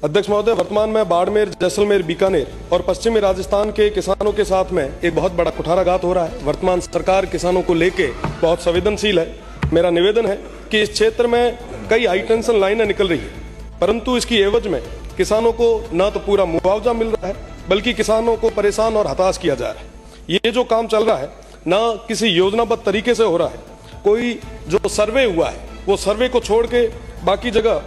अध्यक्ष महोदय, वर्तमान में बाड़मेर, जैसलमेर, बीकानेर और पश्चिमी राजस्थान के किसानों के साथ में एक बहुत बड़ा कुठाराघात हो रहा है। वर्तमान सरकार किसानों को लेके बहुत संवेदनशील है। मेरा निवेदन है कि इस क्षेत्र में कई हाई टेंशन लाइनें निकल रही है, परंतु इसकी एवज में किसानों को न तो पूरा मुआवजा मिल रहा है, बल्कि किसानों को परेशान और हताश किया जा रहा है। ये जो काम चल रहा है न किसी योजनाबद्ध तरीके से हो रहा है। कोई जो सर्वे हुआ है वो सर्वे को छोड़ के बाकी जगह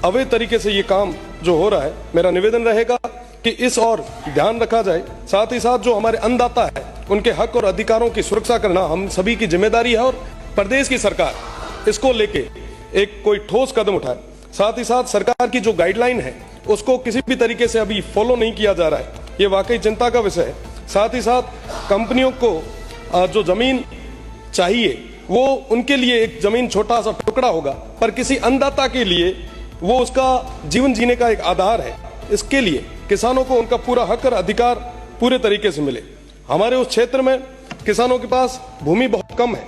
अवैध तरीके से ये काम जो हो रहा है। मेरा निवेदन रहेगा कि इस और ध्यान रखा जाए। साथ ही साथ जो हमारे अन्नदाता है उनके हक और अधिकारों की सुरक्षा करना हम सभी की जिम्मेदारी है और प्रदेश की सरकार इसको लेके एक कोई ठोस कदम उठाए। साथ ही साथ सरकार की जो गाइडलाइन है उसको किसी भी तरीके से अभी फॉलो नहीं किया जा रहा है, ये वाकई चिंता का विषय है। साथ ही साथ कंपनियों को जो जमीन चाहिए वो उनके लिए एक जमीन छोटा सा टुकड़ा होगा, पर किसी अन्नदाता के लिए वो उसका जीवन जीने का एक आधार है। इसके लिए किसानों को उनका पूरा हक और अधिकार पूरे तरीके से मिले। हमारे उस क्षेत्र में किसानों के पास भूमि बहुत कम है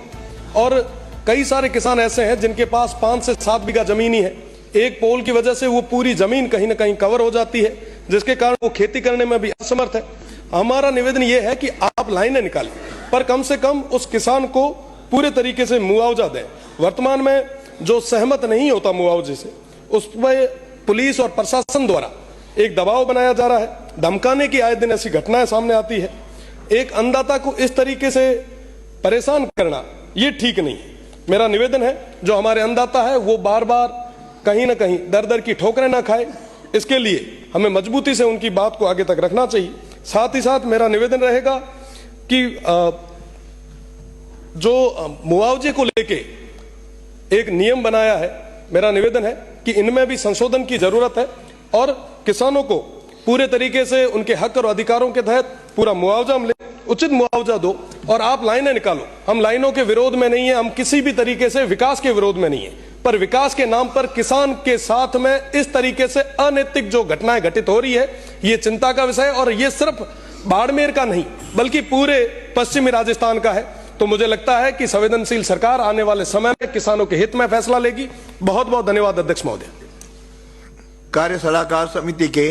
और कई सारे किसान ऐसे हैं जिनके पास 5 से 7 बीघा जमीन ही है। एक पोल की वजह से वो पूरी जमीन कहीं ना कहीं कवर हो जाती है, जिसके कारण वो खेती करने में भी असमर्थ है। हमारा निवेदन ये है कि आप लाइनें निकालें, पर कम से कम उस किसान को पूरे तरीके से मुआवजा दें। वर्तमान में जो सहमत नहीं होता मुआवजे से, उस पर पुलिस और प्रशासन द्वारा एक दबाव बनाया जा रहा है, धमकाने की आए दिन ऐसी घटनाएं सामने आती है। एक अन्नदाता को इस तरीके से परेशान करना ये ठीक नहीं है। मेरा निवेदन है जो हमारे अन्नदाता है वो बार बार कहीं ना कहीं दर दर की ठोकरें ना खाए, इसके लिए हमें मजबूती से उनकी बात को आगे तक रखना चाहिए। साथ ही साथ मेरा निवेदन रहेगा कि जो मुआवजे को लेके एक नियम बनाया है, मेरा निवेदन है कि इनमें भी संशोधन की जरूरत है और किसानों को पूरे तरीके से उनके हक और अधिकारों के तहत पूरा मुआवजा मिले, उचित मुआवजा दो। और आप लाइनें निकालो, हम लाइनों के विरोध में नहीं है, हम किसी भी तरीके से विकास के विरोध में नहीं है, पर विकास के नाम पर किसान के साथ में इस तरीके से अनैतिक जो घटनाएं घटित हो रही है ये चिंता का विषय है। और ये सिर्फ बाड़मेर का नहीं बल्कि पूरे पश्चिमी राजस्थान का है। तो मुझे लगता है कि संवेदनशील सरकार आने वाले समय में किसानों के हित में फैसला लेगी। बहुत बहुत धन्यवाद अध्यक्ष महोदय। कार्य सलाहकार समिति के